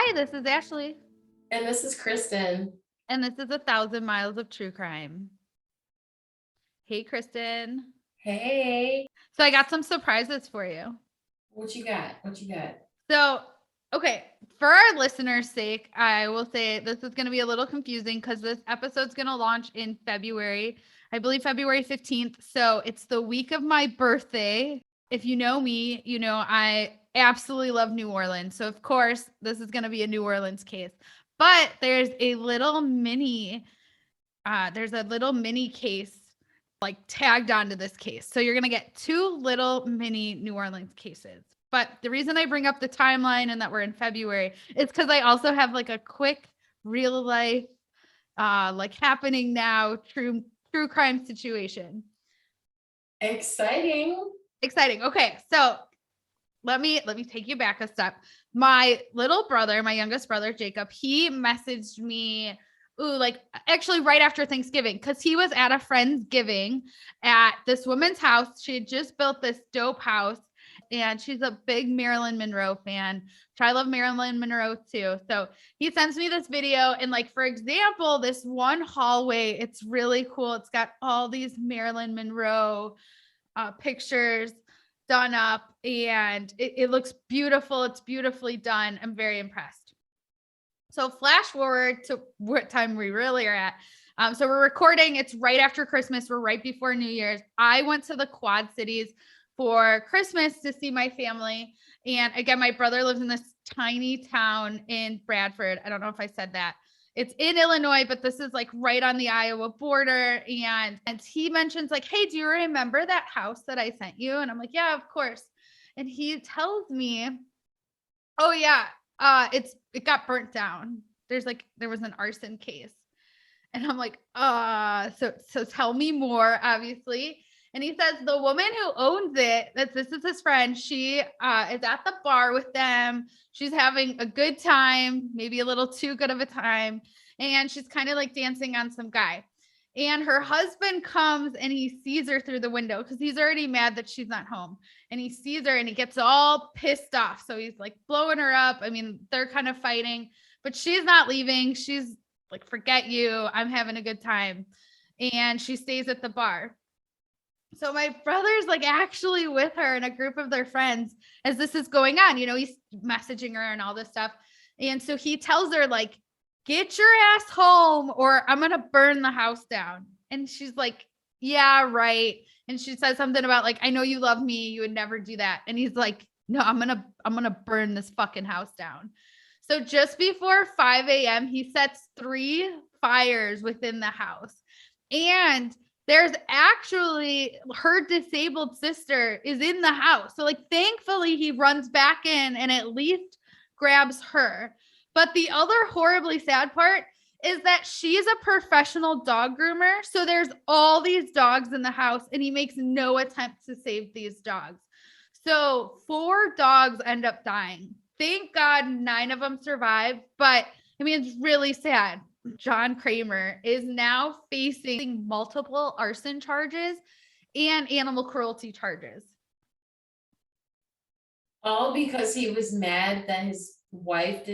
Hi, this is Ashlee. And this is Kristen. And this is 1,000 Miles of True Crime. Hey, Kristen. Hey. So I got some surprises for you. What you got? So, okay, for our listeners' sake, I will say this is going to be a little confusing because this episode's going to launch in February. I believe February 15th. So it's the week of my birthday. If you know me, you know I absolutely love New Orleans. So, of course, this is going to be a New Orleans case. But there's a little mini case like tagged onto this case. So you're going to get two little mini New Orleans cases. But the reason I bring up the timeline and that we're in February is because I also have like a quick real life, like happening now, true crime situation. Exciting. Okay. So let me take you back a step. My little brother, my youngest brother, Jacob, he messaged me actually right after Thanksgiving, because he was at a friend's giving at this woman's house. She had just built this dope house and she's a big Marilyn Monroe fan. I love Marilyn Monroe too. So he sends me this video. And like, for example, this one hallway, it's really cool. It's got all these Marilyn Monroe pictures done up and it looks beautiful. It's beautifully done. I'm very impressed. So flash forward to what time we really are at. So we're recording. It's right after Christmas. We're right before New Year's. I went to the Quad Cities for Christmas to see my family. And again, my brother lives in this tiny town in Bradford. I don't know if I said that. It's in Illinois, but this is like right on the Iowa border. And he mentions like, hey, do you remember that house that I sent you? And I'm like, yeah, of course. And he tells me, oh yeah, it got burnt down. There was an arson case. And I'm like, so tell me more, obviously. And he says the woman who owns it, this is his friend, she is at the bar with them. She's having a good time, maybe a little too good of a time. And she's kind of like dancing on some guy. And her husband comes and he sees her through the window because he's already mad that she's not home. And he sees her and he gets all pissed off. So he's like blowing her up. I mean, they're kind of fighting, but she's not leaving. She's like, forget you. I'm having a good time. And she stays at the bar. So my brother's like actually with her and a group of their friends as this is going on. You know, he's messaging her and all this stuff. And so he tells her like, get your ass home or I'm going to burn the house down. And she's like, yeah, right. And she says something about like, I know you love me. You would never do that. And he's like, no, I'm going to burn this fucking house down. So just before 5 a.m., he sets 3 fires within the house. And there's actually her disabled sister is in the house. So like, thankfully he runs back in and at least grabs her. But the other horribly sad part is that she's a professional dog groomer. So there's all these dogs in the house and he makes no attempt to save these dogs. So 4 dogs end up dying. Thank God 9 of them survived. But I mean, it's really sad. John Kramer is now facing multiple arson charges and animal cruelty charges. All because he was mad that his wife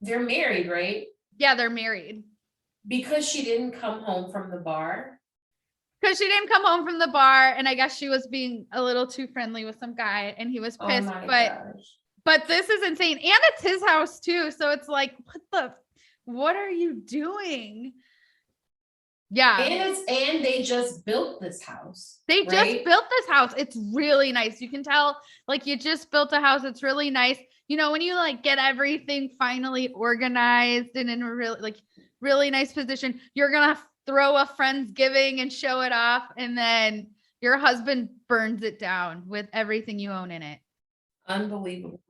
they're married, right? Yeah, they're married. Because she didn't come home from the bar? Because she didn't come home from the bar, and I guess she was being a little too friendly with some guy, and he was pissed. Oh my gosh. But this is insane. And it's his house too. So it's like, what are you doing? Yeah. And they just built this house. It's really nice. You can tell like you just built a house. It's really nice. You know, when you like get everything finally organized and in a really nice position, you're going to throw a Friendsgiving and show it off. And then your husband burns it down with everything you own in it. Unbelievable.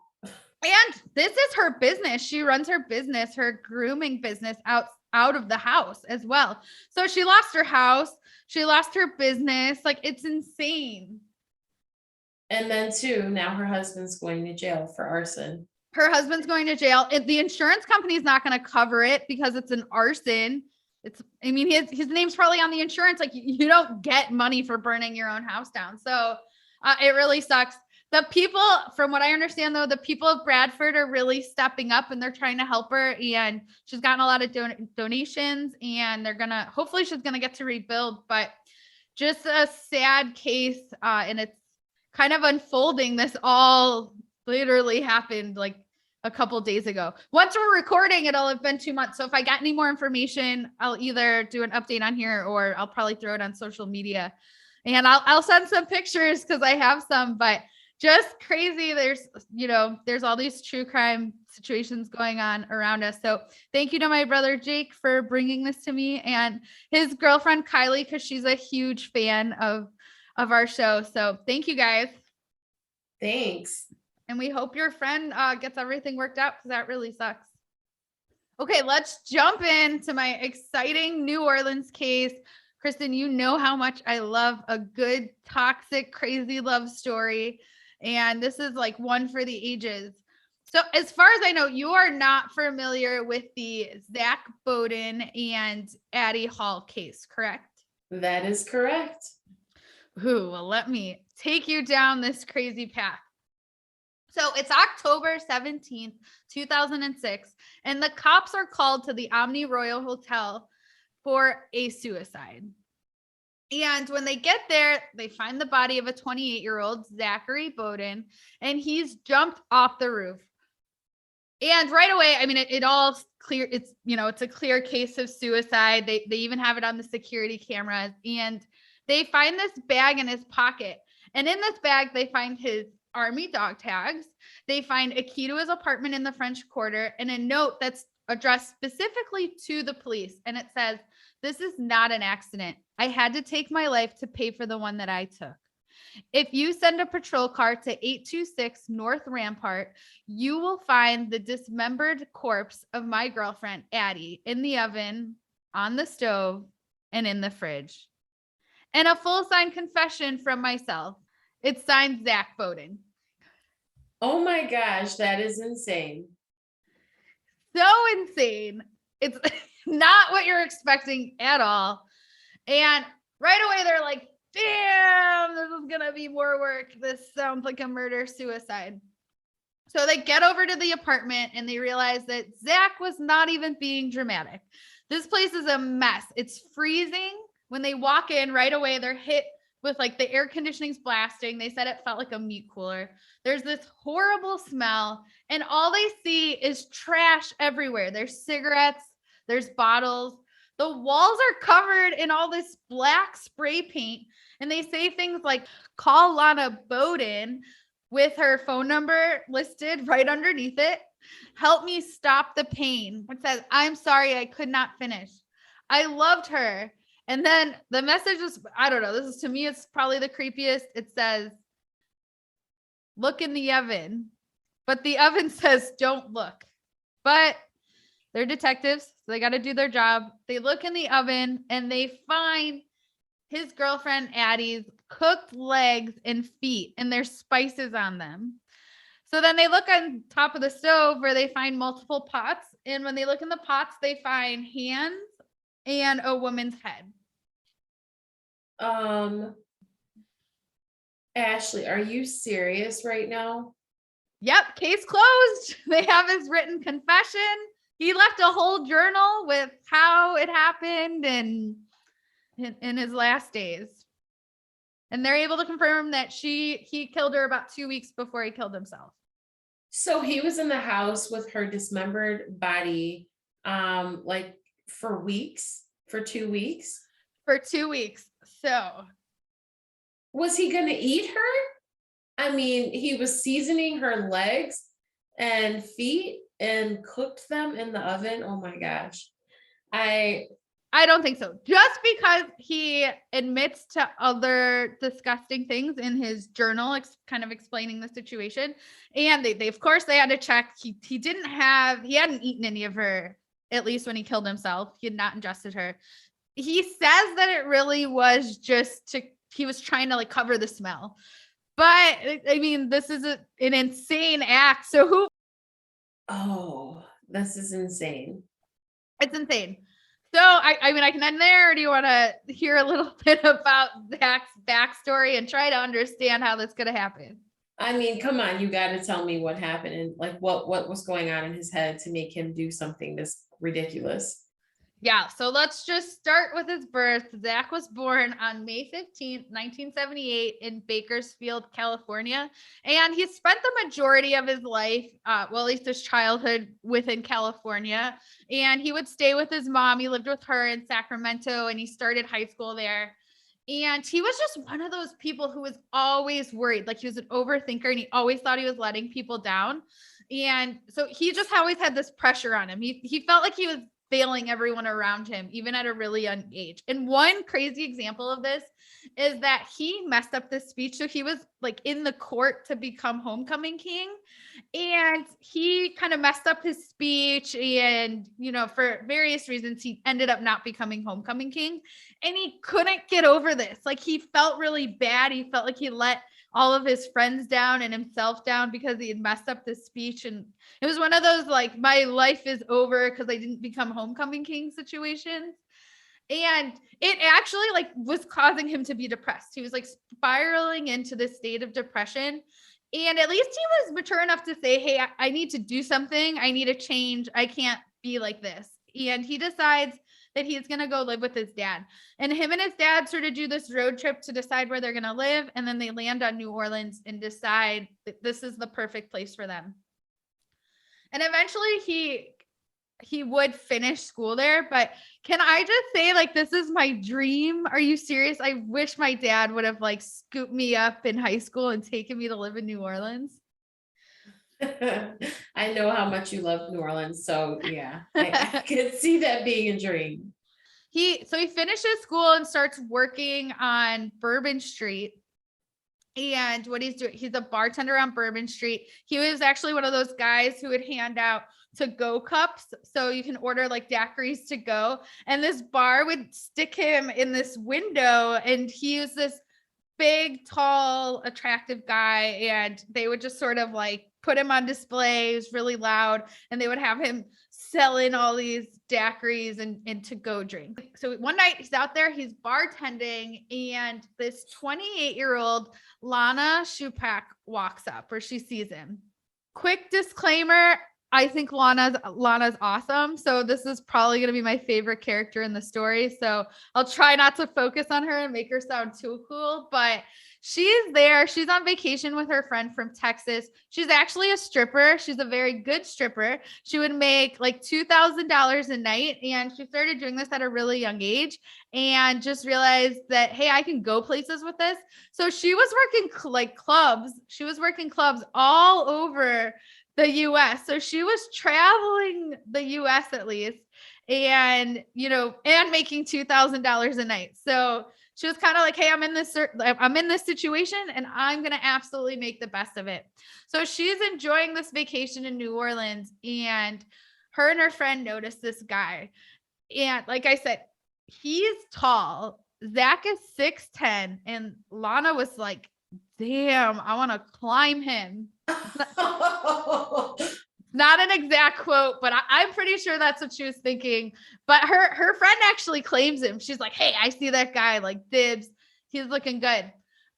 And this is her business. She runs her business, her grooming business out of the house as well. So she lost her house. She lost her business. Like, it's insane. And then too, now her husband's going to jail for arson. Her husband's going to jail. The insurance company is not going to cover it because it's an arson. His name's probably on the insurance. Like, you don't get money for burning your own house down. So it really sucks. The people, from what I understand, though, the people of Bradford are really stepping up and they're trying to help her. And she's gotten a lot of donations, and hopefully she's going to get to rebuild. But just a sad case. And it's kind of unfolding. This all literally happened like a couple days ago. Once we're recording, it'll have been 2 months. So if I got any more information, I'll either do an update on here or I'll probably throw it on social media. And I'll send some pictures because I have some, but just crazy. There's all these true crime situations going on around us. So thank you to my brother Jake for bringing this to me, and his girlfriend Kylie, because she's a huge fan of our show. So thank you guys. Thanks. And we hope your friend gets everything worked out, because that really sucks. Okay, let's jump into my exciting New Orleans case. Kristen, you know how much I love a good, toxic, crazy love story. And this is like one for the ages. So as far as I know, you are not familiar with the Zack Bowen and Addie Hall case, correct? That is correct. Ooh, well, let me take you down this crazy path. So it's October 17th, 2006, and the cops are called to the Omni Royal Hotel for a suicide. And when they get there, they find the body of a 28-year-old Zachary Bowen, and he's jumped off the roof. And right away, I mean, it all clear. It's a clear case of suicide. They even have it on the security cameras, and they find this bag in his pocket. And in this bag, they find his Army dog tags. They find a key to his apartment in the French Quarter and a note that's addressed specifically to the police. And it says, "This is not an accident. I had to take my life to pay for the one that I took. If you send a patrol car to 826 North Rampart, you will find the dismembered corpse of my girlfriend, Addie, in the oven, on the stove, and in the fridge. And a full signed confession from myself. It's signed Zack Bowen." Oh my gosh, that is insane. So insane. It's not what you're expecting at all. And right away, they're like, damn, this is going to be more work. This sounds like a murder suicide. So they get over to the apartment and they realize that Zack was not even being dramatic. This place is a mess. It's freezing. When they walk in right away, they're hit with like the air conditioning's blasting. They said it felt like a meat cooler. There's this horrible smell, and all they see is trash everywhere. There's cigarettes, there's bottles. The walls are covered in all this black spray paint, and they say things like, "Call Lana Bowen," with her phone number listed right underneath it. "Help me stop the pain." It says, "I'm sorry, I could not finish. I loved her." And then the message is, I don't know, this is, to me, it's probably the creepiest. It says, "Look in the oven." But the oven says, "Don't look." But they're detectives, so they got to do their job. They look in the oven and they find his girlfriend Addie's cooked legs and feet, and there's spices on them. So then they look on top of the stove where they find multiple pots. And when they look in the pots, they find hands and a woman's head. Ashlee, are you serious right now? Yep, case closed. They have his written confession. He left a whole journal with how it happened and in his last days. And they're able to confirm that he killed her about 2 weeks before he killed himself. So he was in the house with her dismembered body, like for weeks, for 2 weeks? For 2 weeks. So was he going to eat her? I mean, he was seasoning her legs and feet and cooked them in the oven. Oh my gosh. I don't think so. Just because he admits to other disgusting things in his journal, kind of explaining the situation. And they of course they had to check. He hadn't eaten any of her, at least when he killed himself. He had not ingested her. He says that it really was he was trying to like cover the smell. But I mean, this is an insane act. So oh, this is insane. It's insane. So, I mean, I can end there, or do you want to hear a little bit about Zack's backstory and try to understand how this could have happened? I mean, come on, you got to tell me what happened and like what was going on in his head to make him do something this ridiculous. Yeah, so let's just start with his birth. Zack was born on May 15th, 1978 in Bakersfield, California. And he spent the majority of his life, well, at least his childhood within California. And he would stay with his mom. He lived with her in Sacramento and he started high school there. And he was just one of those people who was always worried. Like he was an overthinker and he always thought he was letting people down. And so he just always had this pressure on him. He felt like he was failing everyone around him, even at a really young age. And one crazy example of this is that he messed up this speech. So he was like in the court to become homecoming king. And he kind of messed up his speech. And, you know, for various reasons, he ended up not becoming homecoming king. And he couldn't get over this. Like he felt really bad. He felt like he let all of his friends down and himself down because he had messed up this speech. And it was one of those like, my life is over because I didn't become homecoming king situations. And it actually like was causing him to be depressed. He was like spiraling into this state of depression. And at least he was mature enough to say, hey, I need to do something. I need a change. I can't be like this. And he decides that he's going to go live with his dad. And him and his dad sort of do this road trip to decide where they're going to live. And then they land on New Orleans and decide that this is the perfect place for them. And eventually he would finish school there. But can I just say, like, this is my dream? Are you serious? I wish my dad would have like scooped me up in high school and taken me to live in New Orleans. I know how much you love New Orleans. So yeah, I can see that being a dream. He finishes school and starts working on Bourbon Street. And what he's doing, he's a bartender on Bourbon Street. He was actually one of those guys who would hand out to-go cups. So you can order like daiquiris to go. And this bar would stick him in this window. And he was this big, tall, attractive guy. And they would just sort of like put him on display. It was really loud. And they would have him selling all these daiquiris and to-go drinks. So one night he's out there, he's bartending, and this 28-year-old Lana Shupak walks up, or she sees him. Quick disclaimer, I think Lana's awesome. So this is probably going to be my favorite character in the story. So I'll try not to focus on her and make her sound too cool, but she's there. She's on vacation with her friend from Texas. She's actually a stripper. She's a very good stripper. She would make like $2,000 a night. And she started doing this at a really young age and just realized that, hey, I can go places with this. So she was working like clubs. She was working clubs all over the US. So she was traveling the US at least, and, you know, and making $2,000 a night. So she was kind of like, hey, I'm in this situation and I'm going to absolutely make the best of it. So she's enjoying this vacation in New Orleans, and her and her friend noticed this guy. And like I said, he's tall. Zack is 6'10", and Lana was like, damn, I want to climb him. Not an exact quote, but I'm pretty sure that's what she was thinking. But her friend actually claims him. She's like, hey, I see that guy, like dibs. He's looking good.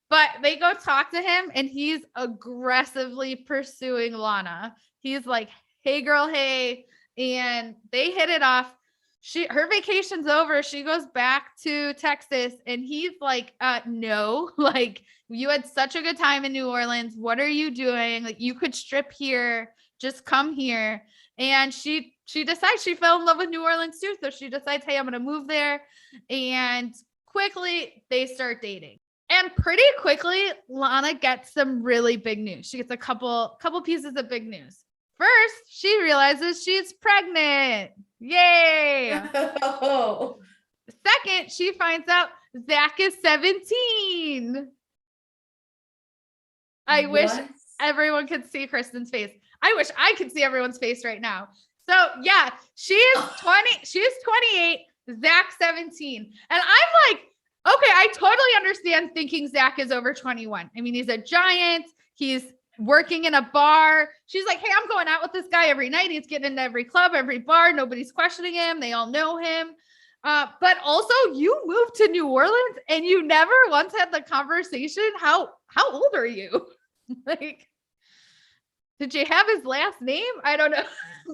But they go talk to him, and he's aggressively pursuing Lana. He's like, hey, girl, hey. And they hit it off. Her vacation's over. She goes back to Texas, and he's like, no, like, you had such a good time in New Orleans. What are you doing? Like, you could strip here. Just come here. And she decides she fell in love with New Orleans too. So she decides, hey, I'm going to move there. And quickly they start dating. And pretty quickly, Lana gets some really big news. She gets a couple pieces of big news. First, she realizes she's pregnant. Yay. Oh. Second, she finds out Zack is 17. I wish everyone could see Kristen's face. I wish I could see everyone's face right now. So yeah, she is 20. She's 28. Zack 17. And I'm like, okay, I totally understand thinking Zack is over 21. I mean, he's a giant. He's working in a bar. She's like, hey, I'm going out with this guy every night. He's getting into every club, every bar. Nobody's questioning him. They all know him. But also, you moved to New Orleans and you never once had the conversation. How old are you? Like, did you have his last name? I don't know.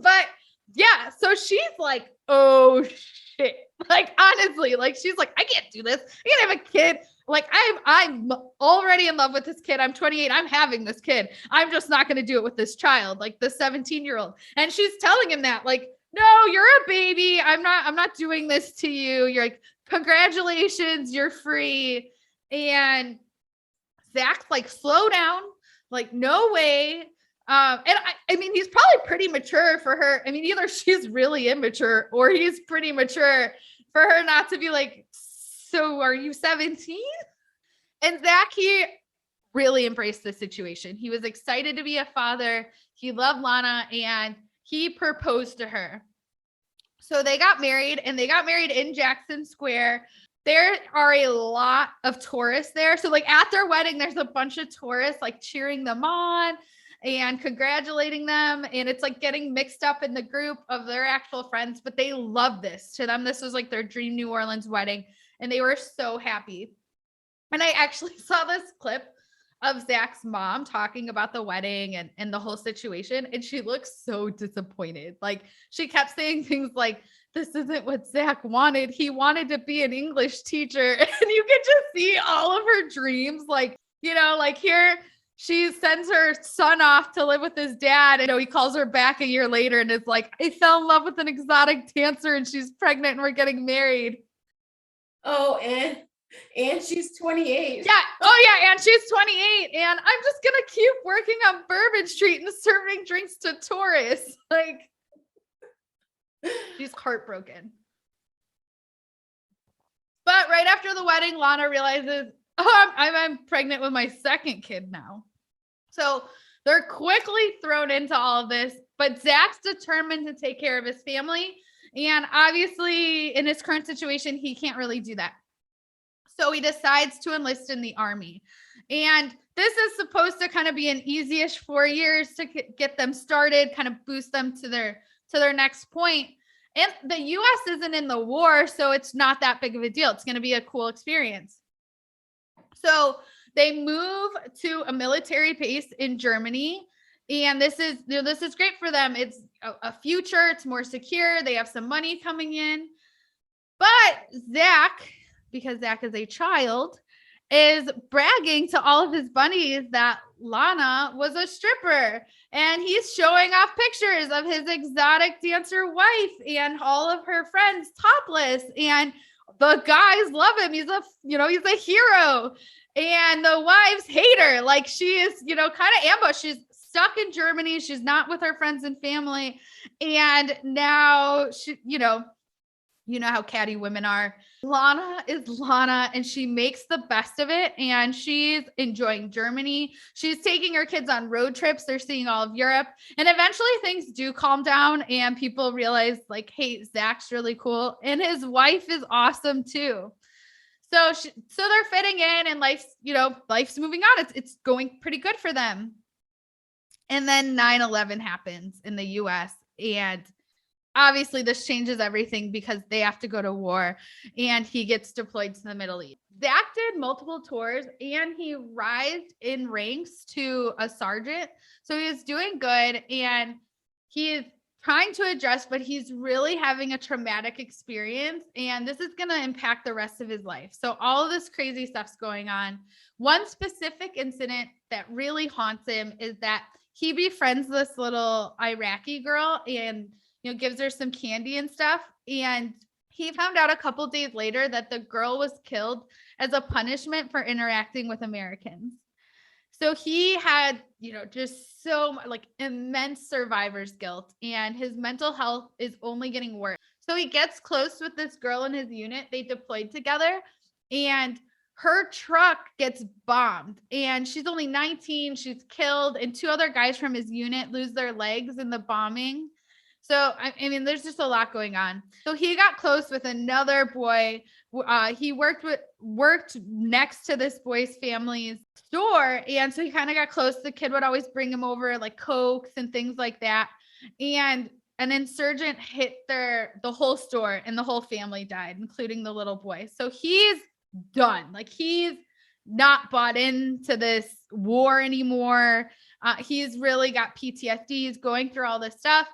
But yeah, so she's like, oh shit. Like, honestly, like, she's like, I can't do this. I can't have a kid. Like, I'm already in love with this kid. I'm 28. I'm having this kid. I'm just not going to do it with this child, like the 17-year-old. And she's telling him that, like, no, you're a baby. I'm not doing this to you. You're like, congratulations, you're free. And Zach's like, slow down. Like, no way. And I mean, he's probably pretty mature for her. I mean, either she's really immature or he's pretty mature for her not to be like, so are you 17? And Zach, he really embraced the situation. He was excited to be a father. He loved Lana and he proposed to her. So they got married and they got married in Jackson Square. There are a lot of tourists there. So like at their wedding, there's a bunch of tourists like cheering them on and congratulating them. And it's like getting mixed up in the group of their actual friends, but they love this. To them, this was like their dream New Orleans wedding. And they were so happy. And I actually saw this clip of Zach's mom talking about the wedding and the whole situation. And she looks so disappointed. Like she kept saying things like, this isn't what Zach wanted. He wanted to be an English teacher. And you could just see all of her dreams. Like, you know, like here she sends her son off to live with his dad. And he calls her back a year later and is like, I fell in love with an exotic dancer and she's pregnant and we're getting married. Oh, and she's 28. Yeah. Oh, yeah. And she's 28. And I'm just going to keep working on Bourbon Street and serving drinks to tourists. Like, she's heartbroken. But right after the wedding, Lana realizes, oh, I'm pregnant with my second kid now. So they're quickly thrown into all of this. But Zach's determined to take care of his family. And obviously, in his current situation, he can't really do that. So he decides to enlist in the army. And this is supposed to kind of be an easy-ish 4 years to get them started, kind of boost them to their next point. And the US isn't in the war, so it's not that big of a deal. It's going to be a cool experience. So they move to a military base in Germany. And this is great for them. It's a future. It's more secure. They have some money coming in. But Zach, because Zach is a child, is bragging to all of his buddies that Lana was a stripper. And he's showing off pictures of his exotic dancer wife and all of her friends topless. And the guys love him. He's a hero. And the wives hate her. Like she is, kind of ambushed. She's stuck in Germany. She's not with her friends and family. And now she, you know how catty women are. Lana is Lana and she makes the best of it. And she's enjoying Germany. She's taking her kids on road trips. They're seeing all of Europe. And eventually things do calm down and people realize like, hey, Zach's really cool. And his wife is awesome too. So they're fitting in and life's moving on. It's going pretty good for them. And then 9/11 happens in the US. And obviously this changes everything because they have to go to war and he gets deployed to the Middle East. Zach did multiple tours and he rised in ranks to a sergeant. So he was doing good and he is trying to adjust, but he's really having a traumatic experience and this is going to impact the rest of his life. So all of this crazy stuff's going on. One specific incident that really haunts him is that he befriends this little Iraqi girl and gives her some candy and stuff. And he found out a couple days later that the girl was killed as a punishment for interacting with Americans. So he had, just so immense survivor's guilt and his mental health is only getting worse. So he gets close with this girl in his unit. They deployed together and her truck gets bombed and she's only 19. She's killed and two other guys from his unit lose their legs in the bombing. So, I mean, there's just a lot going on. So he got close with another boy. He worked next to this boy's family's store. And so he kind of got close. The kid would always bring him over like Cokes and things like that. And an insurgent hit the whole store and the whole family died, including the little boy. So he's done. Like he's not bought into this war anymore. He's really got PTSD. He's going through all this stuff.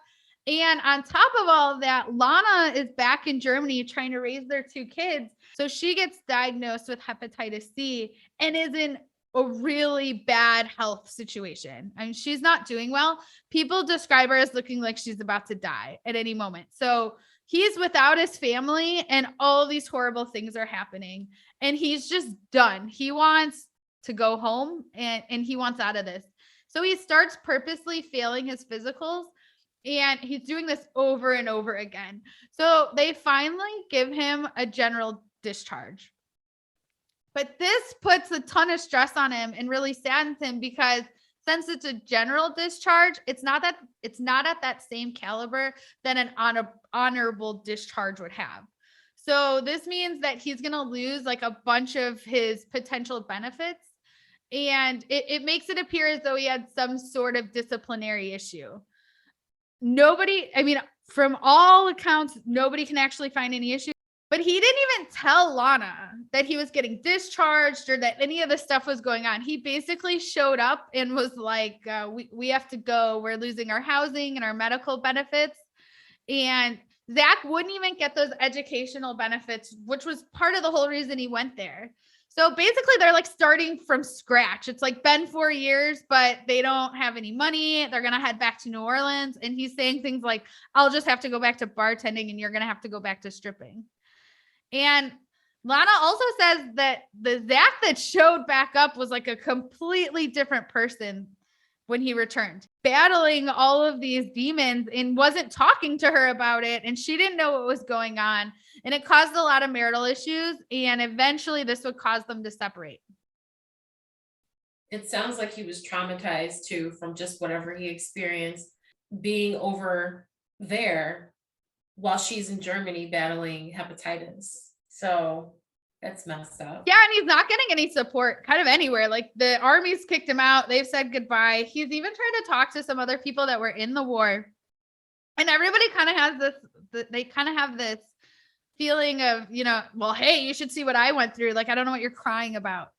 And on top of all of that, Lana is back in Germany trying to raise their 2 kids. So she gets diagnosed with hepatitis C and is in a really bad health situation. I mean, she's not doing well. People describe her as looking like she's about to die at any moment. So he's without his family and all these horrible things are happening. And he's just done. He wants to go home and he wants out of this. So he starts purposely failing his physicals. And he's doing this over and over again. So they finally give him a general discharge. But this puts a ton of stress on him and really saddens him because since it's a general discharge, it's not at that same caliber that an honorable discharge would have. So this means that he's going to lose like a bunch of his potential benefits. And it makes it appear as though he had some sort of disciplinary issue. From all accounts, nobody can actually find any issue, but he didn't even tell Lana that he was getting discharged or that any of this stuff was going on. He basically showed up and was like, we have to go. We're losing our housing and our medical benefits. And Zack wouldn't even get those educational benefits, which was part of the whole reason he went there. So basically they're like starting from scratch. It's like been 4 years, but they don't have any money. They're going to head back to New Orleans. And he's saying things like, I'll just have to go back to bartending and you're going to have to go back to stripping. And Lana also says that the Zack that showed back up was like a completely different person when he returned, battling all of these demons and wasn't talking to her about it. And she didn't know what was going on. And it caused a lot of marital issues. And eventually this would cause them to separate. It sounds like he was traumatized too from just whatever he experienced being over there while she's in Germany battling hepatitis. So that's messed up. Yeah, and he's not getting any support kind of anywhere. Like the army's kicked him out. They've said goodbye. He's even trying to talk to some other people that were in the war. And everybody kind of has they kind of have this feeling of, well, hey, you should see what I went through. Like, I don't know what you're crying about.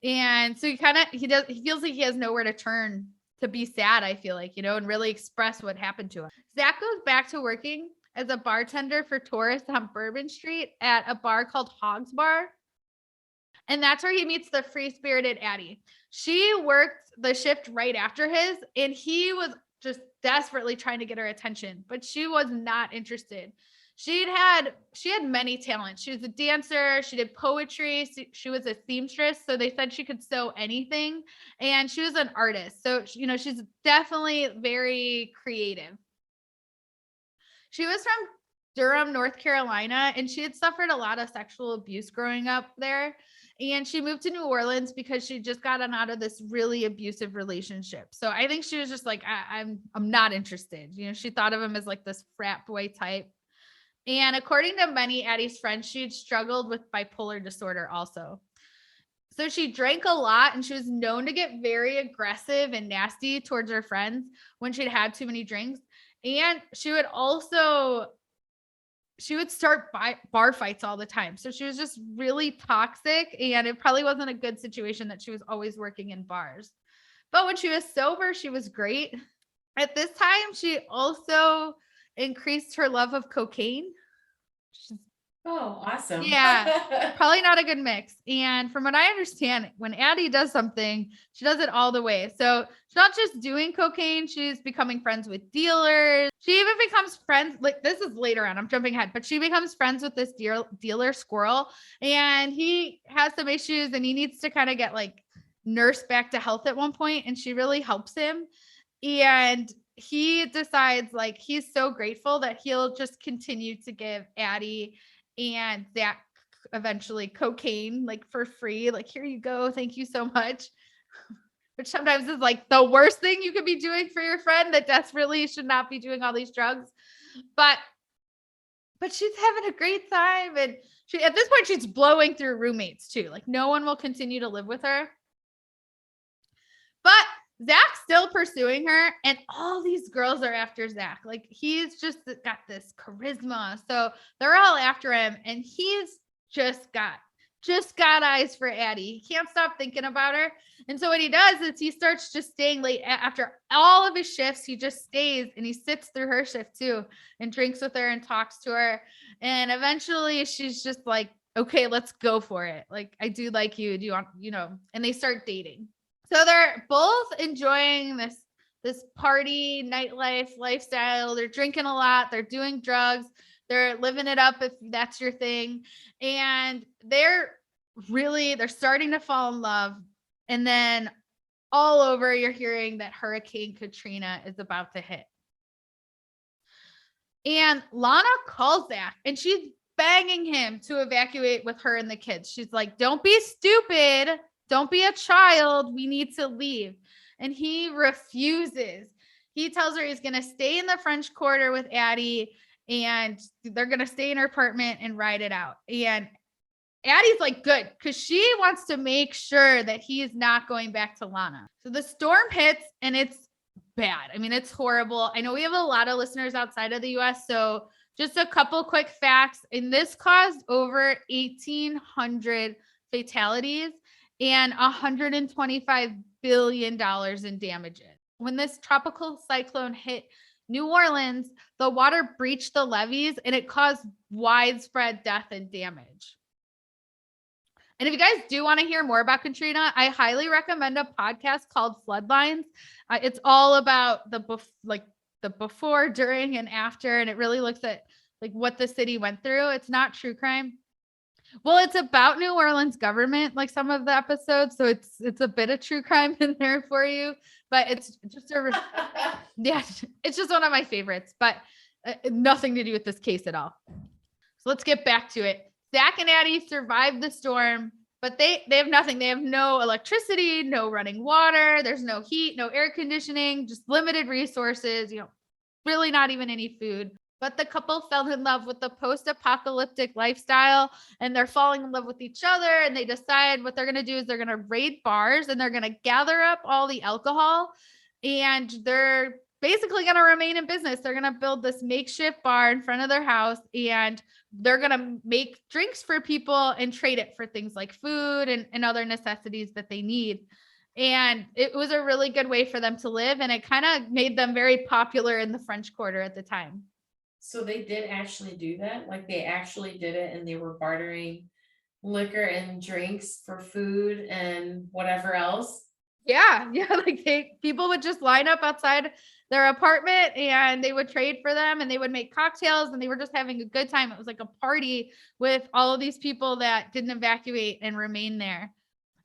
And so he feels like he has nowhere to turn to be sad, I feel like, and really express what happened to him. Zack goes back to working as a bartender for tourists on Bourbon Street at a bar called Hogg's Bar. And that's where he meets the free-spirited Addie. She worked the shift right after his, and he was just desperately trying to get her attention, but she was not interested. She had many talents. She was a dancer. She did poetry. She was a seamstress. So they said she could sew anything. And she was an artist. So, she's definitely very creative. She was from Durham, North Carolina, and she had suffered a lot of sexual abuse growing up there. And she moved to New Orleans because she just gotten out of this really abusive relationship. So I think she was just like, I'm not interested. She thought of him as like this frat boy type. And according to many Addie's friends, she had struggled with bipolar disorder also. So she drank a lot and she was known to get very aggressive and nasty towards her friends when she'd had too many drinks. And she would start bar fights all the time. So she was just really toxic, and it probably wasn't a good situation that she was always working in bars. But when she was sober, she was great. At this time, she also increased her love of cocaine. Oh, awesome. Yeah, probably not a good mix. And from what I understand, when Addie does something, she does it all the way. So she's not just doing cocaine, she's becoming friends with dealers. She even becomes friends, like this is later on, I'm jumping ahead, but she becomes friends with this dealer Squirrel, and he has some issues and he needs to kind of get like nursed back to health at one point, and she really helps him. And he decides like he's so grateful that he'll just continue to give Addie and Zack eventually cocaine like for free. Like, here you go. Thank you so much. Which sometimes is like the worst thing you could be doing for your friend that desperately should not be doing all these drugs. But she's having a great time. And at this point, she's blowing through roommates too. Like, no one will continue to live with her. But Zack's still pursuing her, and all these girls are after Zack. Like, he's just got this charisma. So they're all after him, and he's just got just got eyes for Addie. He can't stop thinking about her. And so what he does is he starts just staying late after all of his shifts. He just stays and he sits through her shift too and drinks with her and talks to her. And eventually she's just like, okay, let's go for it. Like, I do like you. Do you want, and they start dating. So they're both enjoying this party, nightlife lifestyle. They're drinking a lot. They're doing drugs. They're living it up if that's your thing. And they're starting to fall in love. And then all over, you're hearing that Hurricane Katrina is about to hit. And Lana calls Zack and she's begging him to evacuate with her and the kids. She's like, don't be stupid. Don't be a child. We need to leave. And he refuses. He tells her he's going to stay in the French Quarter with Addie and they're going to stay in her apartment and ride it out. And Addie's like, good, because she wants to make sure that he is not going back to Lana. So the storm hits and it's bad. I mean, it's horrible. I know we have a lot of listeners outside of the US. So just a couple quick facts. And this caused over 1,800 fatalities and $125 billion in damages. When this tropical cyclone hit New Orleans, the water breached the levees and it caused widespread death and damage. And if you guys do want to hear more about Katrina, I highly recommend a podcast called Floodlines. It's all about the before, during, and after, and it really looks at like what the city went through. It's not true crime. Well, it's about New Orleans government, like some of the episodes, so it's a bit of true crime in there for you. But it's just it's just one of my favorites. But nothing to do with this case at all. So let's get back to it. Zack and Addie survived the storm, but they have nothing. They have no electricity, no running water. There's no heat, no air conditioning, just limited resources, really not even any food. But the couple fell in love with the post-apocalyptic lifestyle and they're falling in love with each other. And they decide what they're going to do is they're going to raid bars and they're going to gather up all the alcohol and they're basically going to remain in business. They're going to build this makeshift bar in front of their house and they're going to make drinks for people and trade it for things like food and other necessities that they need. And it was a really good way for them to live. And it kind of made them very popular in the French Quarter at the time. So they did actually do that? Like they actually did it and they were bartering liquor and drinks for food and whatever else? Yeah. Like people would just line up outside their apartment and they would trade for them and they would make cocktails and they were just having a good time. It was like a party with all of these people that didn't evacuate and remain there.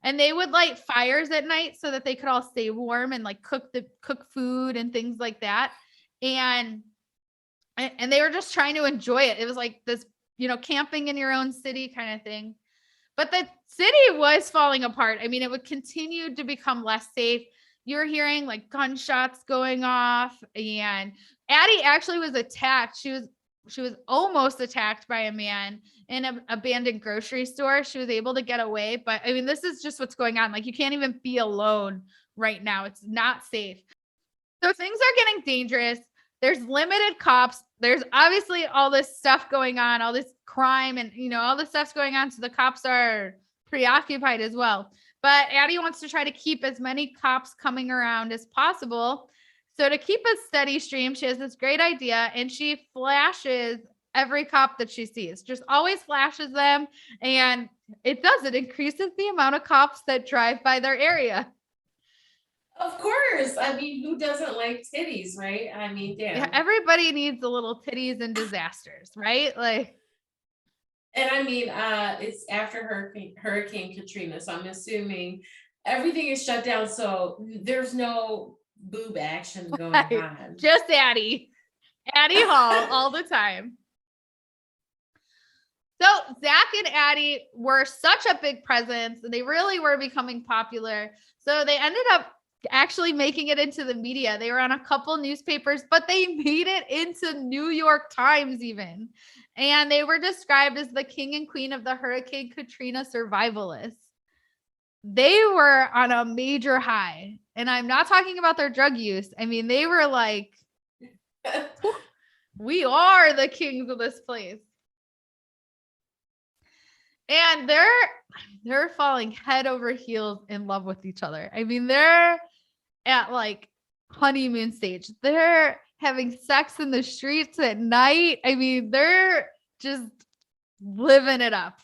And they would light fires at night so that they could all stay warm and like cook food and things like that. And they were just trying to enjoy it. It was like this, camping in your own city kind of thing. But the city was falling apart. I mean, it would continue to become less safe. You're hearing like gunshots going off, and Addie actually was attacked. She was almost attacked by a man in an abandoned grocery store. She was able to get away, but I mean, this is just what's going on. Like you can't even be alone right now. It's not safe. So things are getting dangerous. There's limited cops. There's obviously all this stuff going on, all this crime and, all this stuff's going on. So the cops are preoccupied as well. But Addie wants to try to keep as many cops coming around as possible. So to keep a steady stream, she has this great idea and she flashes every cop that she sees, just always flashes them. And it increases the amount of cops that drive by their area. Of course. I mean, who doesn't like titties, right? I mean, damn. Yeah, everybody needs a little titties and disasters, right? Like, and I mean, it's after Hurricane Katrina, so I'm assuming everything is shut down, so there's no boob action going on. Just Addie Hall all the time. So Zack and Addie were such a big presence, and they really were becoming popular. So they ended up actually making it into the media. They were on a couple newspapers, but they made it into New York Times even. And they were described as the king and queen of the Hurricane Katrina survivalists. They were on a major high. And I'm not talking about their drug use. I mean, they were like, we are the kings of this place. And they're falling head over heels in love with each other. I mean, they're at like honeymoon stage. They're having sex in the streets at night. I mean, they're just living it up.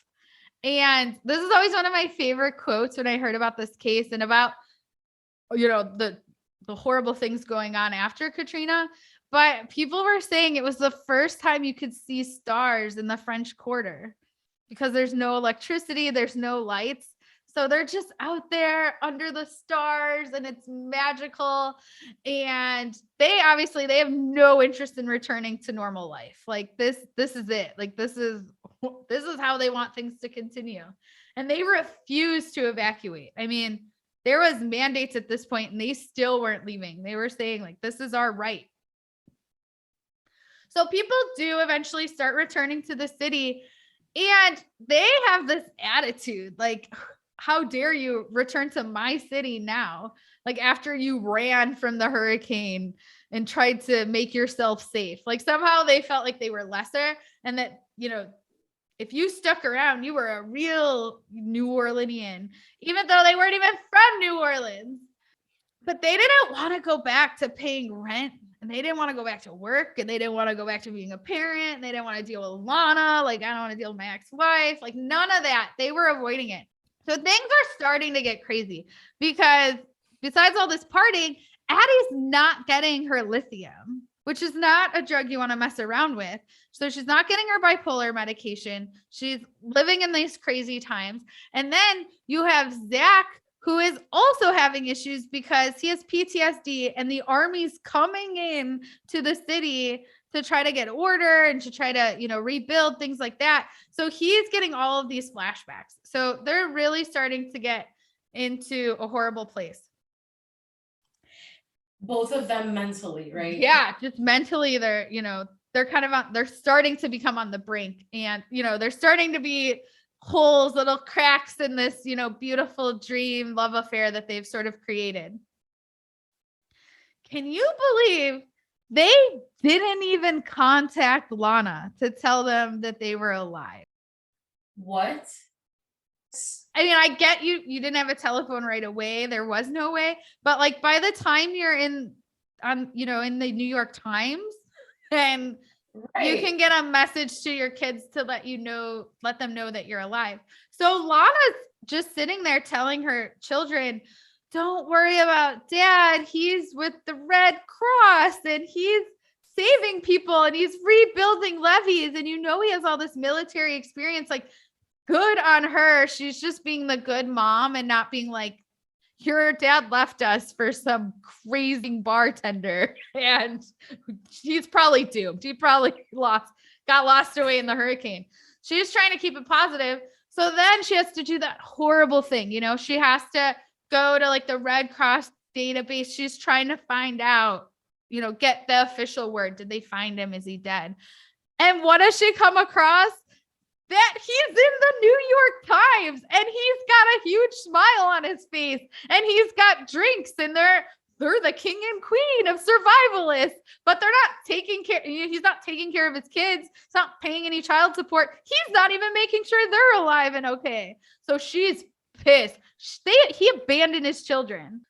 And this is always one of my favorite quotes when I heard about this case and about, the horrible things going on after Katrina. But people were saying it was the first time you could see stars in the French Quarter because there's no electricity, there's no lights. So they're just out there under the stars and it's magical. And they have no interest in returning to normal life. Like this is it. Like this is how they want things to continue. And they refuse to evacuate. I mean, there was mandates at this point and they still weren't leaving. They were saying like, this is our right. So people do eventually start returning to the city and they have this attitude like, how dare you return to my city now? Like after you ran from the hurricane and tried to make yourself safe. Like somehow they felt like they were lesser and that, if you stuck around, you were a real New Orleanian, even though they weren't even from New Orleans. But they didn't want to go back to paying rent and they didn't want to go back to work and they didn't want to go back to being a parent. And they didn't want to deal with Lana. Like, I don't want to deal with my ex-wife. Like none of that. They were avoiding it. So things are starting to get crazy because besides all this partying, Addie's not getting her lithium, which is not a drug you want to mess around with. So she's not getting her bipolar medication. She's living in these crazy times. And then you have Zack, who is also having issues because he has PTSD and the army's coming in to the city to try to get order and to try to, rebuild things like that. So he's getting all of these flashbacks. So they're really starting to get into a horrible place. Both of them mentally, right? Yeah, just mentally they're they're starting to become on the brink and, they're starting to be holes, little cracks in this, beautiful dream love affair that they've sort of created. Can you believe they didn't even contact Lana to tell them that they were alive? What? I mean, I get you didn't have a telephone right away. There was no way. But like by the time you're in the New York Times and you can get a message to your kids to let them know that you're alive. So Lana's just sitting there telling her children, don't worry about dad. He's with the Red Cross and he's saving people and he's rebuilding levees. And he has all this military experience. Like, good on her. She's just being the good mom and not being like, your dad left us for some crazy bartender and he's probably doomed. He probably got lost away in the hurricane. She's trying to keep it positive. So then she has to do that horrible thing. She has to go to like the Red Cross database. She's trying to find out, get the official word. Did they find him? Is he dead? And what does she come across? That he's in the New York Times and he's got a huge smile on his face and he's got drinks and they're the king and queen of survivalists, but they're not taking care. He's not taking care of his kids. He's not paying any child support. He's not even making sure they're alive and okay. So she's pissed. He abandoned his children.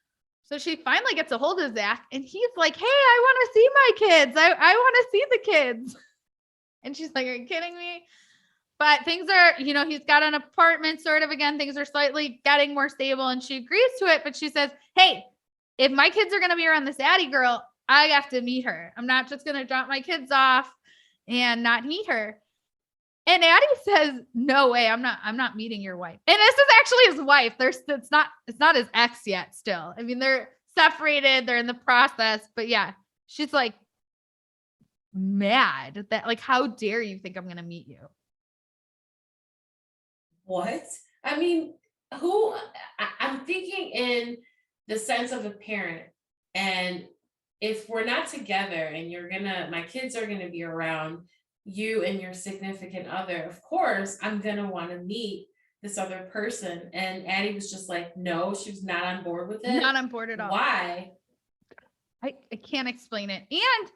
So she finally gets a hold of Zack and he's like, hey, I want to see my kids. I want to see the kids. And she's like, are you kidding me? But things are, he's got an apartment sort of again. Things are slightly getting more stable and she agrees to it. But she says, hey, if my kids are going to be around this Addie girl, I have to meet her. I'm not just going to drop my kids off and not meet her. And Addie says, no way. I'm not meeting your wife. And this is actually his wife. It's not his ex yet still. I mean, they're separated. They're in the process. But yeah, she's like mad that like, how dare you think I'm going to meet you? What? I mean, I'm thinking in the sense of a parent. And if we're not together and my kids are gonna be around you and your significant other, of course, I'm gonna want to meet this other person. And Addie was just like, no, she was not on board with it. Not on board at all. Why? I can't explain it. And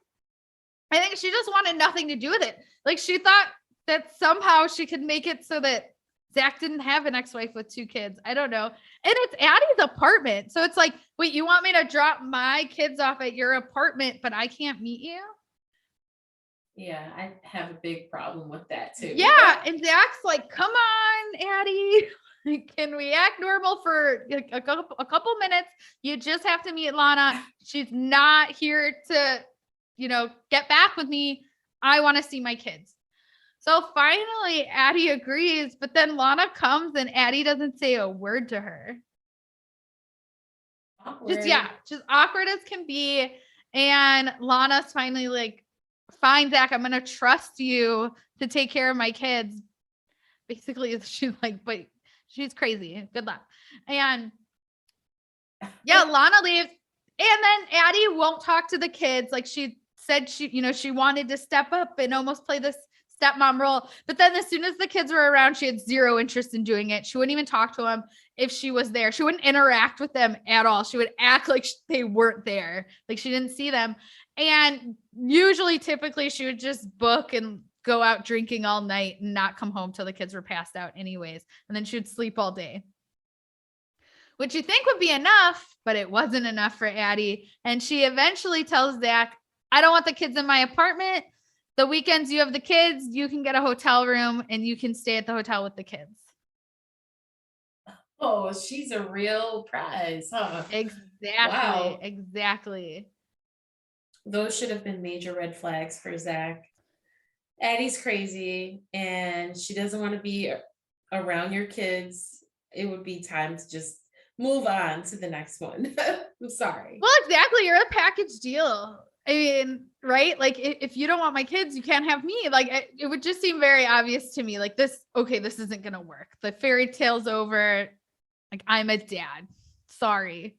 I think she just wanted nothing to do with it. Like she thought that somehow she could make it so that Zack didn't have an ex-wife with 2 kids. I don't know. And it's Addie's apartment. So it's like, wait, you want me to drop my kids off at your apartment, but I can't meet you? Yeah, I have a big problem with that too. Yeah. And Zack's like, come on, Addie. Can we act normal for a couple minutes? You just have to meet Lana. She's not here to, get back with me. I want to see my kids. So finally, Addie agrees, but then Lana comes and Addie doesn't say a word to her. Awkward. Just awkward as can be. And Lana's finally like, fine, Zack, I'm going to trust you to take care of my kids. Basically, she's like, but she's crazy. Good luck. And yeah, Lana leaves. And then Addie won't talk to the kids. Like she said, she wanted to step up and almost play this stepmom role. But then as soon as the kids were around, she had zero interest in doing it. She wouldn't even talk to them if she was there. She wouldn't interact with them at all. She would act like they weren't there. Like she didn't see them. And typically she would just book and go out drinking all night and not come home till the kids were passed out anyways. And then she would sleep all day, which you think would be enough, but it wasn't enough for Addie. And she eventually tells Zack, I don't want the kids in my apartment. The weekends you have the kids, you can get a hotel room and you can stay at the hotel with the kids. Oh, she's a real prize, huh? Exactly. Wow. Exactly. Those should have been major red flags for Zack. Addie's crazy and she doesn't want to be around your kids. It would be time to just move on to the next one. I'm sorry. Well, exactly. You're a package deal. I mean, right? Like if you don't want my kids, you can't have me. Like it would just seem very obvious to me. Like this isn't going to work. The fairy tale's over. Like I'm a dad. Sorry.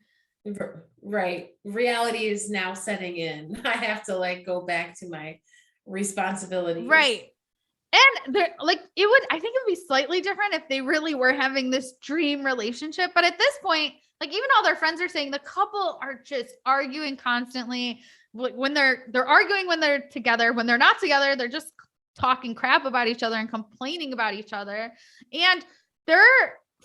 Right. Reality is now setting in. I have to go back to my responsibilities. Right. And I think it would be slightly different if they really were having this dream relationship. But at this point, even all their friends are saying the couple are just arguing constantly. When they're arguing when they're together, when they're not together, they're just talking crap about each other and complaining about each other. And their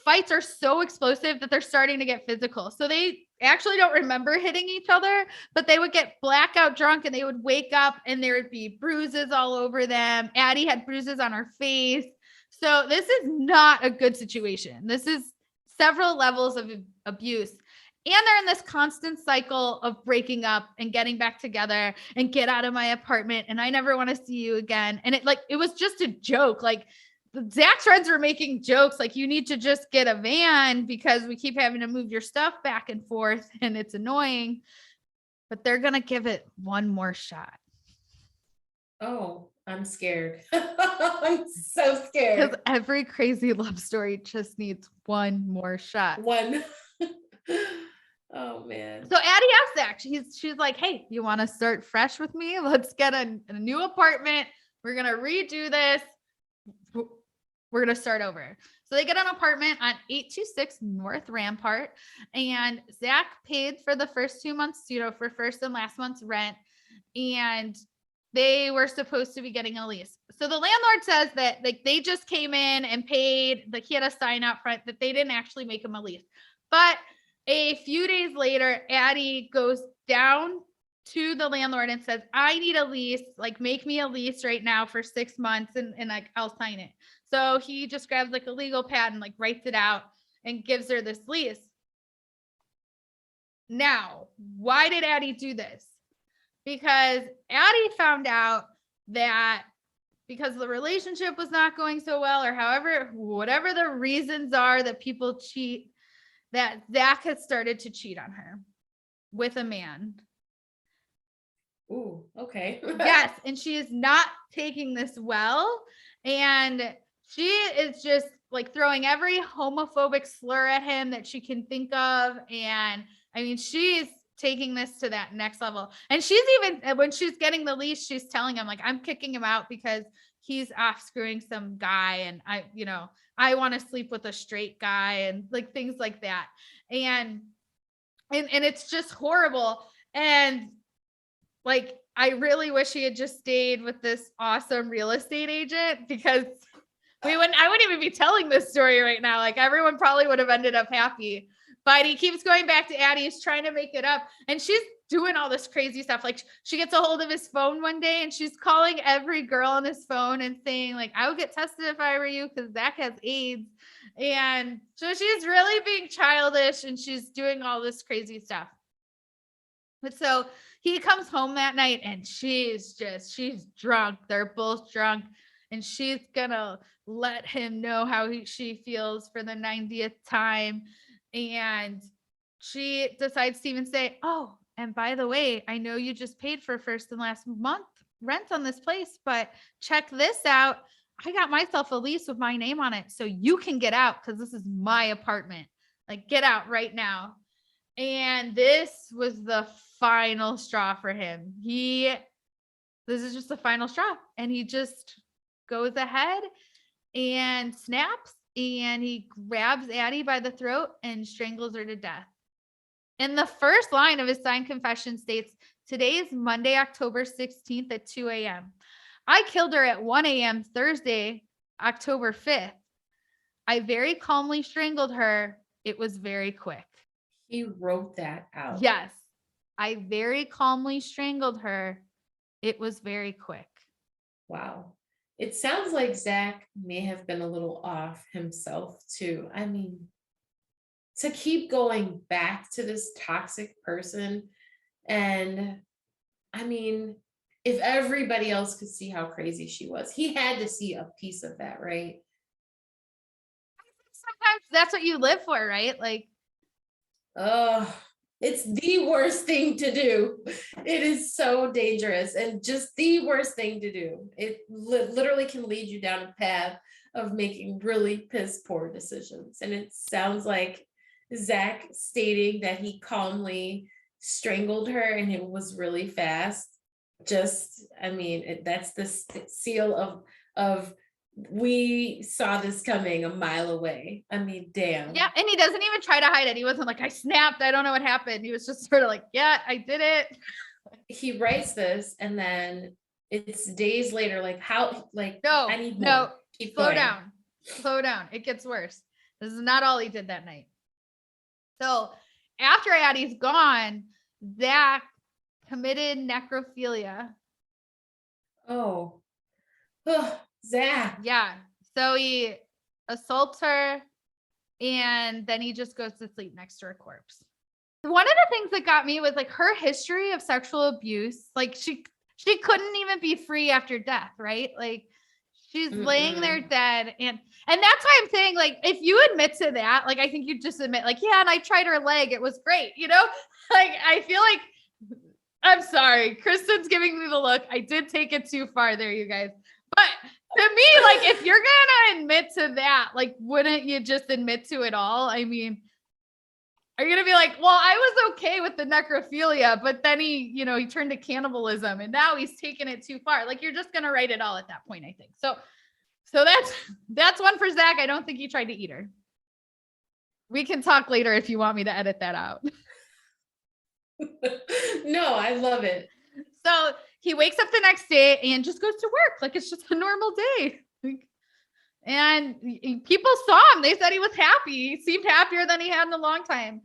fights are so explosive that they're starting to get physical. So they actually don't remember hitting each other, but they would get blackout drunk and they would wake up and there would be bruises all over them. Addie had bruises on her face. So this is not a good situation. This is several levels of abuse. And they're in this constant cycle of breaking up and getting back together and get out of my apartment. And I never want to see you again. And it was just a joke. Zack's friends were making jokes like, you need to just get a van because we keep having to move your stuff back and forth and it's annoying, but they're going to give it one more shot. Oh, I'm scared. I'm so scared. Because every crazy love story just needs one more shot. One. Oh man. So Addie asked Zack, she's like, hey, you want to start fresh with me? Let's get a new apartment. We're going to redo this. We're going to start over. So they get an apartment on 826 North Rampart, and Zack paid for the first 2 months, for first and last month's rent. And they were supposed to be getting a lease. So the landlord says that they just came in and paid, he had a sign out front that they didn't actually make him a lease. But a few days later, Addie goes down to the landlord and says, I need a lease, make me a lease right now for 6 months and I'll sign it. So he just grabs a legal pad and writes it out and gives her this lease. Now, why did Addie do this? Because Addie found out that because the relationship was not going so well, or whatever the reasons are that people cheat, that Zack had started to cheat on her with a man. Ooh, okay. Yes. And she is not taking this well. And she is just throwing every homophobic slur at him that she can think of. And I mean, she's taking this to that next level. And she's even, when she's getting the lease, she's telling him I'm kicking him out because he's off screwing some guy. And I want to sleep with a straight guy and things like that. And it's just horrible. And I really wish he had just stayed with this awesome real estate agent, because I wouldn't even be telling this story right now. Like everyone probably would have ended up happy, but he keeps going back to Addie. He's trying to make it up. And she's doing all this crazy stuff. Like she gets a hold of his phone one day and she's calling every girl on his phone and saying like, I would get tested if I were you because Zack has AIDS. And so she's really being childish and she's doing all this crazy stuff. But so he comes home that night and she's drunk. They're both drunk and she's gonna let him know how she feels for the 90th time. And she decides to even say, oh, and by the way, I know you just paid for first and last month rent on this place, but check this out. I got myself a lease with my name on it. So you can get out because this is my apartment. Like, get out right now. And this was the final straw for him. This is just the final straw. And he just goes ahead and snaps and he grabs Addie by the throat and strangles her to death. And the first line of his signed confession states, today is Monday, October 16th at 2 a.m. I killed her at 1 a.m. Thursday, October 5th. I very calmly strangled her. It was very quick. He wrote that out. Yes. I very calmly strangled her. It was very quick. Wow. It sounds like Zack may have been a little off himself too. I mean, to keep going back to this toxic person. And I mean, if everybody else could see how crazy she was, he had to see a piece of that, right? Sometimes that's what you live for, right? Like, it's the worst thing to do. It is so dangerous and just the worst thing to do. It literally can lead you down a path of making really piss poor decisions. And it sounds like Zack stating that he calmly strangled her and it was really fast. Just, I mean, that's the seal of we saw this coming a mile away. I mean, damn. Yeah, and he doesn't even try to hide it. He wasn't like, I snapped, I don't know what happened. He was just sort of like, yeah, I did it. He writes this and then it's days later, like how, like, no, I need no, more. Keep slow going. slow down. It gets worse. This is not all he did that night. So after Addie's gone, Zack committed necrophilia. Oh, Zack. Yeah. So he assaults her and then he just goes to sleep next to her corpse. One of the things that got me was like her history of sexual abuse. Like she couldn't even be free after death, right? Like she's laying there dead. And that's why I'm saying, like, if you admit to that, like, I think you just admit like, yeah, and I tried her leg. It was great. You know, like, I feel like, I'm sorry. Kristen's giving me the look. I did take it too far there, you guys. But to me, like, if you're going to admit to that, like, wouldn't you just admit to it all? I mean, are you going to be like, well, I was okay with the necrophilia, but then he turned to cannibalism and now he's taken it too far. Like, you're just going to write it all at that point, I think. So that's one for Zack. I don't think he tried to eat her. We can talk later if you want me to edit that out. No, I love it. So he wakes up the next day and just goes to work like it's just a normal day. And people saw him. They said he was happy. He seemed happier than he had in a long time.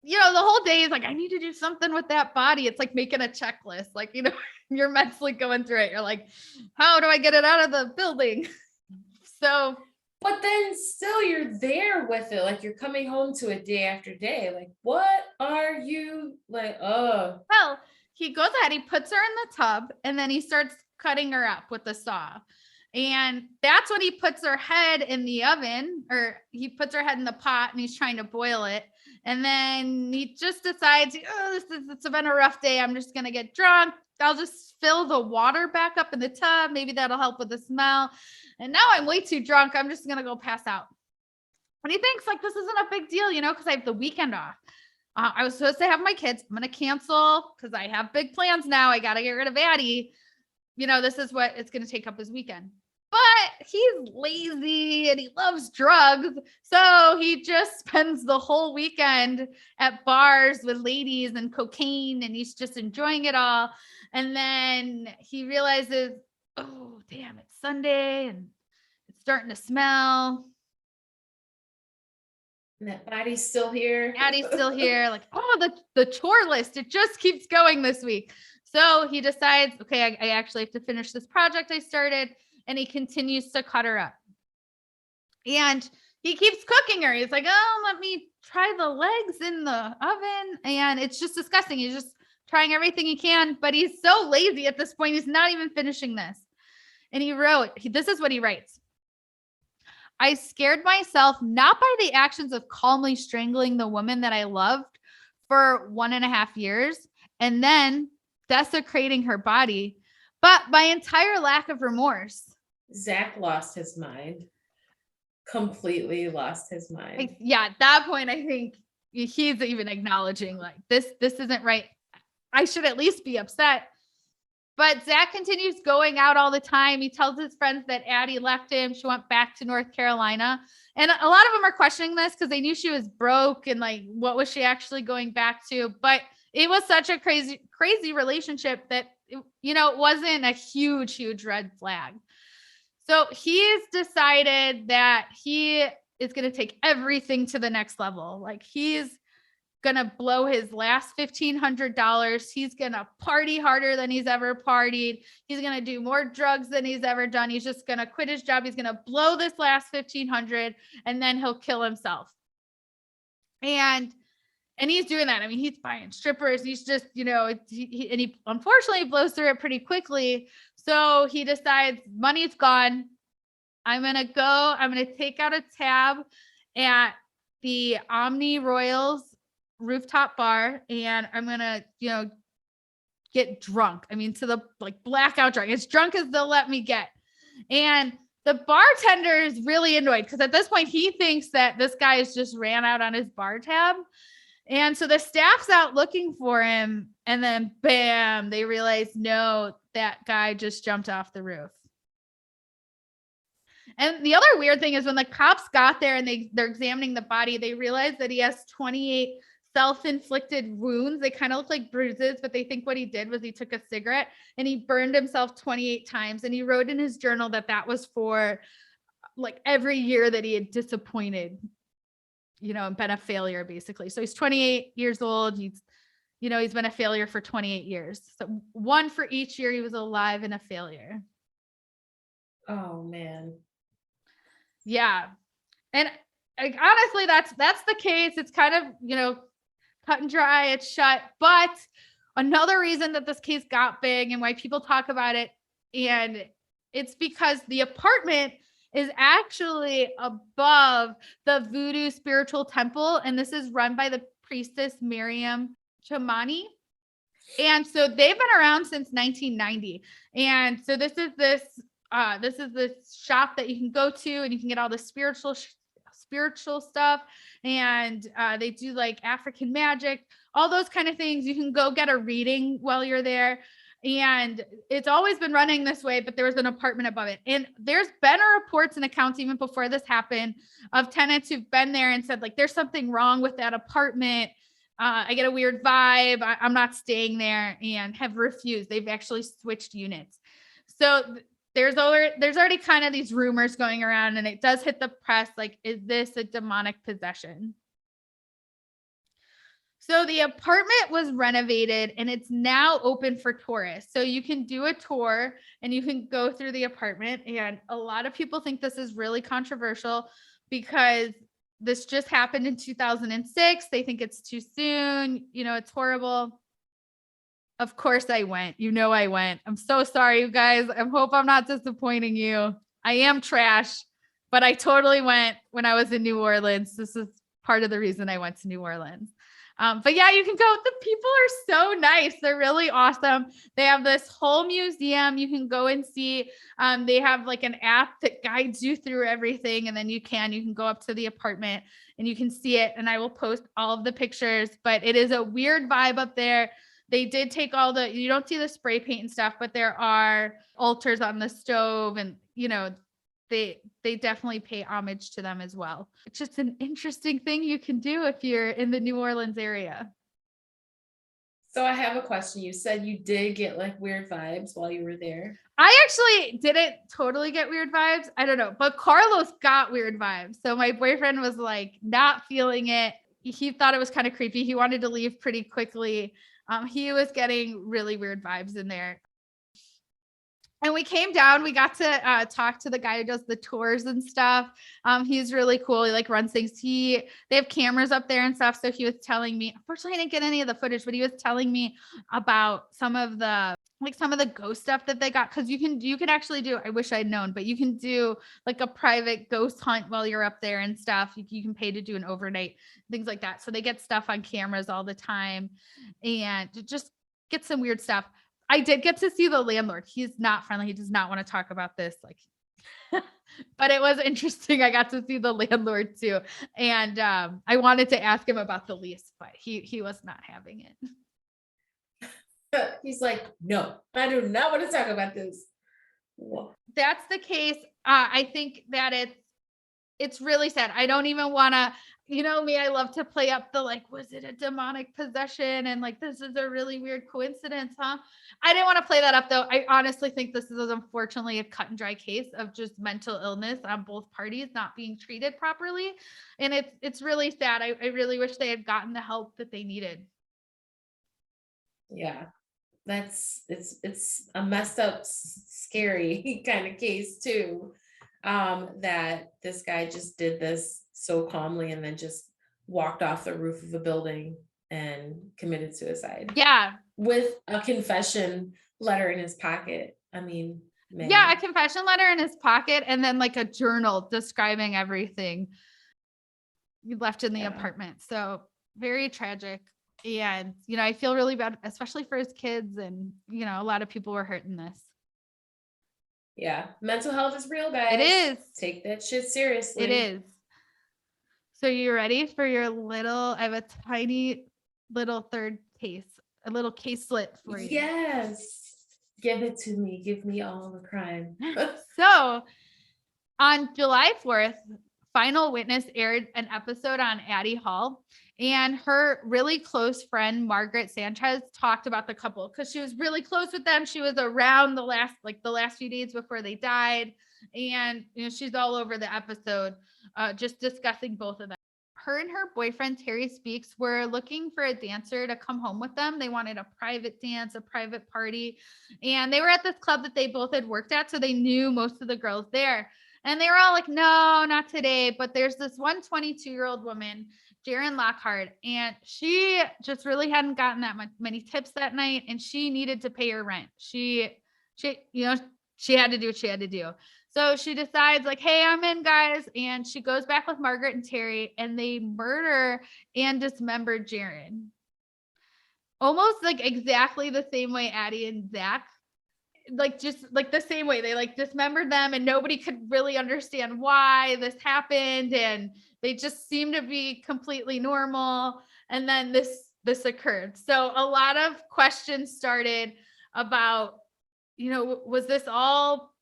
You know, the whole day is like, I need to do something with that body. It's like making a checklist. Like, you know, you're mentally going through it. You're like, how do I get it out of the building? So, but then still you're there with it. Like you're coming home to it day after day. Like, what are you like? Oh, well, he goes ahead, he puts her in the tub and then he starts cutting her up with the saw. And that's when he puts her head in the oven, or he puts her head in the pot and he's trying to boil it. And then he just decides, it's been a rough day. I'm just going to get drunk. I'll just fill the water back up in the tub. Maybe that'll help with the smell. And now I'm way too drunk. I'm just going to go pass out. And he thinks like, this isn't a big deal, you know, because I have the weekend off. I was supposed to have my kids. I'm going to cancel because I have big plans now. I got to get rid of Addie. You know, this is what it's going to take up his weekend. But he's lazy and he loves drugs. So he just spends the whole weekend at bars with ladies and cocaine and he's just enjoying it all. And then he realizes, oh, damn, it's Sunday and it's starting to smell. And that body's still here. Addie's still here. Like, oh, the chore list, it just keeps going this week. So he decides, okay, I actually have to finish this project I started. And he continues to cut her up. And he keeps cooking her. He's like, oh, let me try the legs in the oven. And it's just disgusting. He's just trying everything he can, but he's so lazy at this point. He's not even finishing this. And he wrote, this is what he writes. I scared myself not by the actions of calmly strangling the woman that I loved for 1.5 years and then desecrating her body, but my entire lack of remorse. Zack lost his mind. Completely lost his mind. Yeah, at that point, I think he's even acknowledging like this isn't right. I should at least be upset. But Zack continues going out all the time. He tells his friends that Addie left him. She went back to North Carolina. And a lot of them are questioning this because they knew she was broke and like, what was she actually going back to? But it was such a crazy, crazy relationship that, it wasn't a huge, huge red flag. So he's decided that he is going to take everything to the next level. Like he's going to blow his last $1,500. He's going to party harder than he's ever partied. He's going to do more drugs than he's ever done. He's just going to quit his job. He's going to blow this last $1,500 and then he'll kill himself. And he's doing that. I mean, he's buying strippers. He's just, he unfortunately blows through it pretty quickly. So he decides money's gone. I'm going to take out a tab at the Omni Royals rooftop bar and I'm going to, get drunk. I mean, to the like blackout drunk, as drunk as they'll let me get. And the bartender is really annoyed because at this point he thinks that this guy has just ran out on his bar tab. And so the staff's out looking for him. And then bam, they realize, no, that guy just jumped off the roof. And the other weird thing is when the cops got there and they're examining the body, they realized that he has 28 self-inflicted wounds. They kind of look like bruises, but they think what he did was he took a cigarette and he burned himself 28 times. And he wrote in his journal that that was for like every year that he had disappointed, and been a failure basically. So he's 28 years old. He's been a failure for 28 years. So one for each year he was alive and a failure. Oh man. Yeah. And like, honestly, that's the case. It's kind of, cut and dry, it's shut. But another reason that this case got big and why people talk about it, and it's because the apartment is actually above the Voodoo spiritual temple. And this is run by the priestess Miriam Chamani. And so they've been around since 1990. And so this is this shop that you can go to and you can get all the spiritual stuff. And they do like African magic, all those kind of things. You can go get a reading while you're there. And it's always been running this way, but there was an apartment above it. And there's been reports and accounts even before this happened of tenants who've been there and said, like, there's something wrong with that apartment. I get a weird vibe. I'm not staying there, and have refused. They've actually switched units. So there's already kind of these rumors going around, and it does hit the press. Like, is this a demonic possession? So the apartment was renovated and it's now open for tourists. So you can do a tour and you can go through the apartment. And a lot of people think this is really controversial because this just happened in 2006. They think it's too soon. It's horrible. Of course I went. I went. I'm so sorry, you guys. I hope I'm not disappointing you. I am trash, but I totally went when I was in New Orleans. This is part of the reason I went to New Orleans. But yeah, you can go. The people are so nice. They're really awesome. They have this whole museum you can go and see. They have like an app that guides you through everything. And then you can go up to the apartment and you can see it. And I will post all of the pictures, but it is a weird vibe up there. They did take you don't see the spray paint and stuff, but there are altars on the stove and, they definitely pay homage to them as well. It's just an interesting thing you can do if you're in the New Orleans area. So I have a question. You said you did get like weird vibes while you were there. I actually didn't totally get weird vibes. I don't know, but Carlos got weird vibes. So my boyfriend was like not feeling it. He thought it was kind of creepy. He wanted to leave pretty quickly. He was getting really weird vibes in there. And we came down, we got to talk to the guy who does the tours and stuff. He's really cool. He like runs things. They have cameras up there and stuff. So he was telling me, unfortunately I didn't get any of the footage, but he was telling me about some of the ghost stuff that they got. Cause you can actually do, I wish I'd known, but you can do like a private ghost hunt while you're up there and stuff. You can pay to do an overnight, things like that. So they get stuff on cameras all the time and just get some weird stuff. I did get to see the landlord. He's not friendly. He does not want to talk about this. Like, but it was interesting. I got to see the landlord too. And I wanted to ask him about the lease, but he was not having it. He's like, no, I do not want to talk about this. That's the case. I think that it's really sad. I don't even want to, you know me, I love to play up the like, was it a demonic possession? And like, this is a really weird coincidence, huh? I didn't want to play that up though. I honestly think this is unfortunately a cut and dry case of just mental illness on both parties not being treated properly. And it's really sad. I really wish they had gotten the help that they needed. Yeah, it's a messed up, scary kind of case too. That this guy just did this so calmly and then just walked off the roof of a building and committed suicide. Yeah. With a confession letter in his pocket. I mean, man. Yeah, a confession letter in his pocket and then like a journal describing everything he left in the apartment. So very tragic. And, you know, I feel really bad, especially for his kids. And, you know, a lot of people were hurt in this. Yeah. Mental health is real, guys. It is. Take that shit seriously. It is. So you ready for your I have a tiny little third case, a little caselet for you. Yes. Give it to me. Give me all the crime. So on July 4th, Final Witness aired an episode on Addie Hall, and her really close friend, Margaret Sanchez, talked about the couple because she was really close with them. She was around the last few days before they died. And, you know, she's all over the episode, just discussing both of them. Her and her boyfriend, Terry Speaks, were looking for a dancer to come home with them. They wanted a private dance, a private party. And they were at this club that they both had worked at. So they knew most of the girls there. And they were all like, no, not today. But there's this 22-year-old woman, Jaren Lockhart, and she just really hadn't gotten that many tips that night. And she needed to pay her rent. She had to do what she had to do. So she decides like, hey, I'm in, guys. And she goes back with Margaret and Terry, and they murder and dismember Jaren. Almost like exactly the same way Addie and Zack, like just like the same way. They like dismembered them, and nobody could really understand why this happened. And they just seemed to be completely normal. And then this occurred. So a lot of questions started about, you know, was this all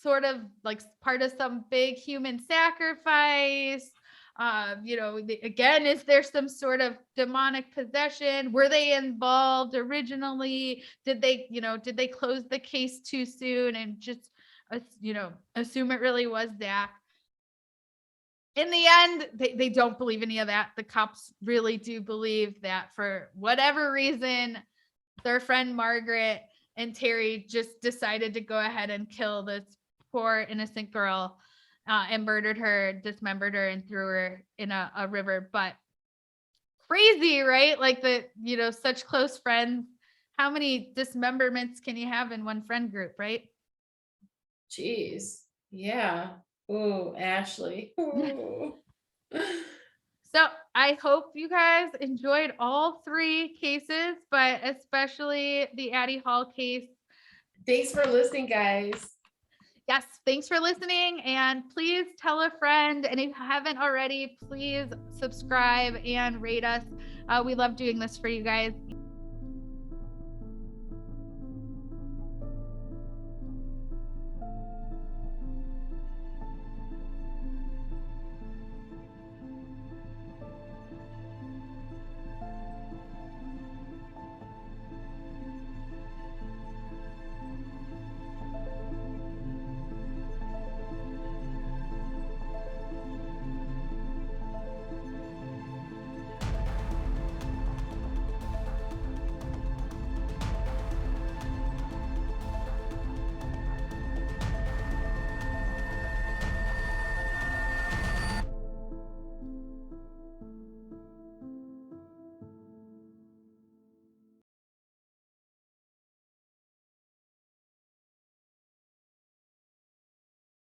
sort of like part of some big human sacrifice? You know, again, is there some sort of demonic possession? Were they involved originally? Did they close the case too soon and just, assume it really was Zack? In the end, they don't believe any of that. The cops really do believe that for whatever reason, their friend Margaret and Terry just decided to go ahead and kill this poor innocent girl, and murdered her, dismembered her, and threw her in a river. But crazy, right? Like such close friends. How many dismemberments can you have in one friend group, right? Jeez. Yeah. Oh, Ashlee. Ooh. So I hope you guys enjoyed all three cases, but especially the Addie Hall case. Thanks for listening, guys. Yes, thanks for listening, and please tell a friend. And if you haven't already, please subscribe and rate us. We love doing this for you guys.